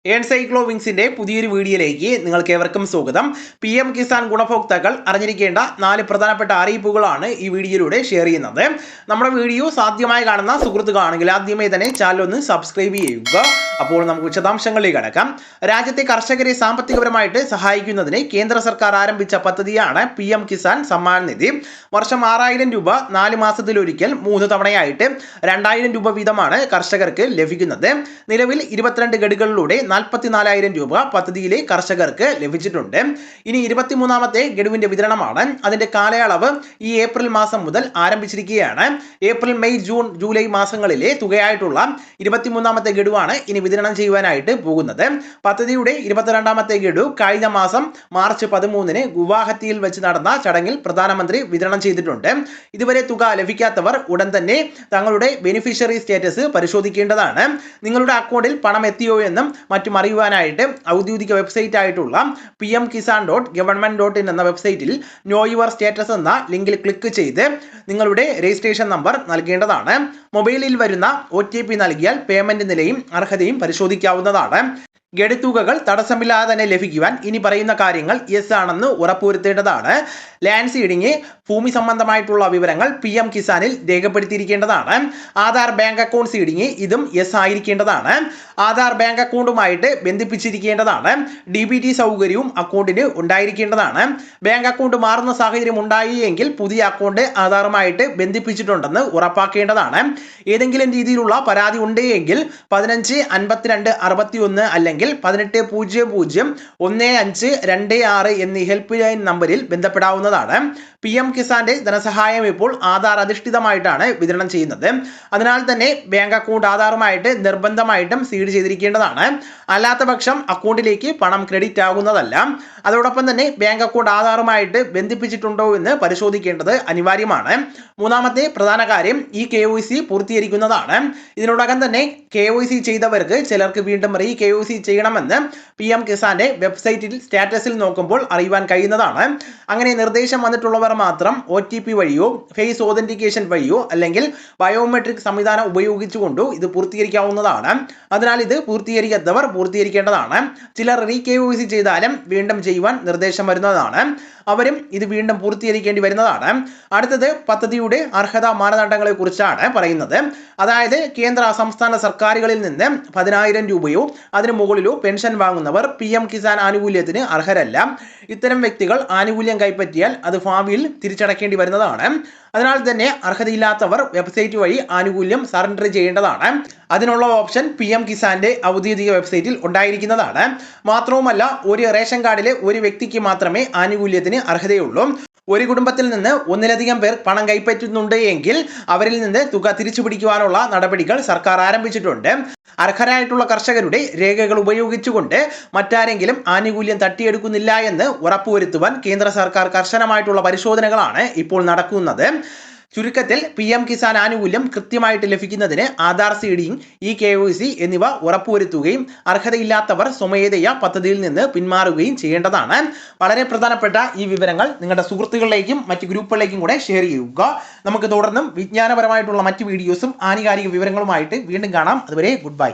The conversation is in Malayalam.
എൻസൈക്ലോ വിങ്സിന്റെ പുതിയൊരു വീഡിയോയിലേക്ക് നിങ്ങൾക്ക് ഏവർക്കും സ്വാഗതം. PM കിസാൻ ഗുണഭോക്താക്കൾ അറിഞ്ഞിരിക്കേണ്ട 4 പ്രധാനപ്പെട്ട അറിയിപ്പുകളാണ് ഈ വീഡിയോയിലൂടെ ഷെയർ ചെയ്യുന്നത്. നമ്മുടെ വീഡിയോ സാധ്യമായി കാണുന്ന സുഹൃത്തുക്കളാണെങ്കിൽ ആദ്യമേ തന്നെ ചാനൽ ഒന്ന് സബ്സ്ക്രൈബ് ചെയ്യുക. അപ്പോൾ നമുക്ക് വിശദാംശങ്ങളിലേക്ക് കടക്കാം. രാജ്യത്തെ കർഷകരെ സാമ്പത്തികപരമായിട്ട് സഹായിക്കുന്നതിന് കേന്ദ്ര സർക്കാർ ആരംഭിച്ച പദ്ധതിയാണ് PM കിസാൻ സമ്മാൻ നിധി. വർഷം 6000 രൂപ 4 മാസത്തിലൊരിക്കൽ 3 തവണയായിട്ട് 2000 രൂപ വീതമാണ് കർഷകർക്ക് ലഭിക്കുന്നത്. നിലവിൽ 22 ഗഡുകളിലൂടെ 44,000 രൂപ പദ്ധതിയിലെ കർഷകർക്ക് ലഭിച്ചിട്ടുണ്ട്. ഇനി 23ാമത്തെ ഗഡുവിന്റെ വിതരണമാണ്. അതിന്റെ കാലയളവ് ഈ ഏപ്രിൽ മാസം മുതൽ ആരംഭിച്ചിരിക്കുകയാണ്. ഏപ്രിൽ, മെയ്, ജൂൺ, ജൂലൈ മാസങ്ങളിലെ തുകയായിട്ടുള്ള 23ാമത്തെ ഗഡുവാണ് ഇനി വിതരണം ചെയ്യുവാനായിട്ട് പോകുന്നത്. പദ്ധതിയുടെ 22ാമത്തെ ഗഡു കഴിഞ്ഞ മാസം മാർച്ച് 13-ന് ഗുവാഹത്തിയിൽ വെച്ച് നടന്ന ചടങ്ങിൽ പ്രധാനമന്ത്രി വിതരണം ചെയ്തിട്ടുണ്ട്. ഇതുവരെ തുക ലഭിക്കാത്തവർ ഉടൻ തന്നെ തങ്ങളുടെ ബെനിഫിഷ്യറി സ്റ്റേറ്റസ് പരിശോധിക്കേണ്ടതാണ്. നിങ്ങളുടെ അക്കൗണ്ടിൽ പണം എത്തിയോ എന്നും മറ്റും അറിയുവാനായിട്ട് ഔദ്യോഗിക വെബ്സൈറ്റ് ആയിട്ടുള്ള pmkisan.government.in എന്ന വെബ്സൈറ്റിൽ നോ യുവർ സ്റ്റേറ്റസ് എന്ന ലിങ്കിൽ ക്ലിക്ക് ചെയ്ത് നിങ്ങളുടെ രജിസ്ട്രേഷൻ നമ്പർ നൽകേണ്ടതാണ്. മൊബൈലിൽ വരുന്ന OTP നൽകിയാൽ പേയ്മെന്റ് നിലയും അർഹതയും പരിശോധിക്കാവുന്നതാണ്. ഗഡുത്തുകകൾ തടസ്സമില്ലാതെ തന്നെ ലഭിക്കുവാൻ ഇനി പറയുന്ന കാര്യങ്ങൾ യെസ് ആണെന്ന് ഉറപ്പുവരുത്തേണ്ടതാണ്. ലാൻഡ് സീഡിങ്, ഭൂമി സംബന്ധമായിട്ടുള്ള വിവരങ്ങൾ PM കിസാനിൽ രേഖപ്പെടുത്തിയിരിക്കേണ്ടതാണ്. ആധാർ ബാങ്ക് അക്കൗണ്ട് സീഡിങ്, ഇതും യെസ് ആയിരിക്കേണ്ടതാണ്. ആധാർ ബാങ്ക് അക്കൗണ്ടുമായിട്ട് ബന്ധിപ്പിച്ചിരിക്കേണ്ടതാണ്. DBT സൗകര്യവും അക്കൗണ്ടിന് ഉണ്ടായിരിക്കേണ്ടതാണ്. ബാങ്ക് അക്കൗണ്ട് മാറുന്ന സാഹചര്യം ഉണ്ടായി എങ്കിൽ പുതിയ അക്കൗണ്ട് ആധാറുമായിട്ട് ബന്ധിപ്പിച്ചിട്ടുണ്ടെന്ന് ഉറപ്പാക്കേണ്ടതാണ്. ഏതെങ്കിലും രീതിയിലുള്ള പരാതി ഉണ്ടെങ്കിൽ 155261 അല്ലെങ്കിൽ 18001526 എന്നീ ഹെൽപ്പ് ലൈൻ നമ്പറിൽ ബന്ധപ്പെടാവുന്നതാണ്. PM കിസാന്റെ ധനസഹായം ഇപ്പോൾ ആധാർ അധിഷ്ഠിതമായിട്ടാണ് വിതരണം ചെയ്യുന്നത്. അതിനാൽ തന്നെ ബാങ്ക് അക്കൗണ്ട് ആധാറുമായിട്ട് നിർബന്ധമായിട്ടും സീഡ് ചെയ്തിരിക്കേണ്ടതാണ്. അല്ലാത്ത പക്ഷം അക്കൗണ്ടിലേക്ക് പണം ക്രെഡിറ്റ് ആകുന്നതല്ല. അതോടൊപ്പം തന്നെ ബാങ്ക് അക്കൗണ്ട് ആധാറുമായിട്ട് ബന്ധിപ്പിച്ചിട്ടുണ്ടോ എന്ന് പരിശോധിക്കേണ്ടത് അനിവാര്യമാണ്. മൂന്നാമത്തെ പ്രധാന കാര്യം ഈ KYC പൂർത്തീകരിക്കുന്നതാണ്. ഇതിനോടകം തന്നെ KYC ചെയ്തവർക്ക് ചിലർക്ക് വീണ്ടും KYC ചെയ്യണമെന്ന് PM കിസാന്റെ വെബ്സൈറ്റിൽ സ്റ്റാറ്റസിൽ നോക്കുമ്പോൾ അറിയുവാൻ കഴിയുന്നതാണ്. അങ്ങനെ നിർദ്ദേശം വന്നിട്ടുള്ളവർ മാത്രം OTP വഴിയോ ഫേസ് ഓതന്റിക്കേഷൻ വഴിയോ അല്ലെങ്കിൽ ബയോമെട്രിക് സംവിധാനം ഉപയോഗിച്ചുകൊണ്ടോ ഇത് പൂർത്തീകരിക്കാവുന്നതാണ്. അതിനാൽ ഇത് പൂർത്തീകരിക്കാത്തവർ പൂർത്തീകരിക്കേണ്ടതാണ്. ചിലർ KYC ചെയ്താലും വീണ്ടും ചെയ്യുവാൻ നിർദ്ദേശം വരുന്നതാണ്. അവരും ഇത് വീണ്ടും പൂർത്തീകരിക്കേണ്ടി വരുന്നതാണ്. അടുത്തത് പദ്ധതിയുടെ അർഹതാ മാനദണ്ഡങ്ങളെ കുറിച്ചാണ് പറയുന്നത്. അതായത് കേന്ദ്ര സംസ്ഥാന സർക്കാരുകളിൽ നിന്ന് 10,000 രൂപയോ അതിനു മുകളിലോ പെൻഷൻ വാങ്ങുന്നവർ PM കിസാൻ ആനുകൂല്യത്തിന് അർഹരല്ല. ഇത്തരം വ്യക്തികൾ ആനുകൂല്യം കൈപ്പറ്റിയാൽ അത് ഭാവിയിൽ തിരിച്ചടക്കേണ്ടി വരുന്നതാണ്. അതിനാൽ തന്നെ അർഹതയില്ലാത്തവർ വെബ്സൈറ്റ് വഴി ആനുകൂല്യം സറണ്ടർ ചെയ്യേണ്ടതാണ്. അതിനുള്ള ഓപ്ഷൻ PM കിസാന്റെ ഔദ്യോഗിക വെബ്സൈറ്റിൽ ഉണ്ടായിരിക്കുന്നതാണ്. മാത്രവുമല്ല, ഒരു റേഷൻ കാർഡിലെ ഒരു വ്യക്തിക്ക് മാത്രമേ ആനുകൂല്യത്തിന് അർഹതയുള്ളൂ. ഒരു കുടുംബത്തിൽ നിന്ന് ഒന്നിലധികം പേർ പണം കൈപ്പറ്റുന്നുണ്ട് എങ്കിൽ അവരിൽ നിന്ന് തുക തിരിച്ചു പിടിക്കുവാനുള്ള നടപടികൾ സർക്കാർ ആരംഭിച്ചിട്ടുണ്ട്. അർഹരായിട്ടുള്ള കർഷകരുടെ രേഖകൾ ഉപയോഗിച്ചുകൊണ്ട് മറ്റാരെങ്കിലും ആനുകൂല്യം തട്ടിയെടുക്കുന്നില്ല എന്ന് ഉറപ്പുവരുത്തുവാൻ കേന്ദ്ര സർക്കാർ കർശനമായിട്ടുള്ള പരിശോധനകളാണ് ഇപ്പോൾ നടക്കുന്നത്. ചുരുക്കത്തിൽ PM കിസാൻ ആനുകൂല്യം കൃത്യമായിട്ട് ലഭിക്കുന്നതിന് ആധാർ സീഡിങ്, KYC എന്നിവ ഉറപ്പുവരുത്തുകയും അർഹതയില്ലാത്തവർ സ്വമേധയാ പദ്ധതിയിൽ നിന്ന് പിന്മാറുകയും ചെയ്യേണ്ടതാണ്. വളരെ പ്രധാനപ്പെട്ട ഈ വിവരങ്ങൾ നിങ്ങളുടെ സുഹൃത്തുക്കളിലേക്കും മറ്റ് ഗ്രൂപ്പുകളിലേക്കും കൂടെ ഷെയർ ചെയ്യുക. നമുക്ക് തുടർന്നും വിജ്ഞാനപരമായിട്ടുള്ള മറ്റ് വീഡിയോസും ആധികാരിക വിവരങ്ങളുമായിട്ട് വീണ്ടും കാണാം. അതുവരെ ഗുഡ് ബൈ.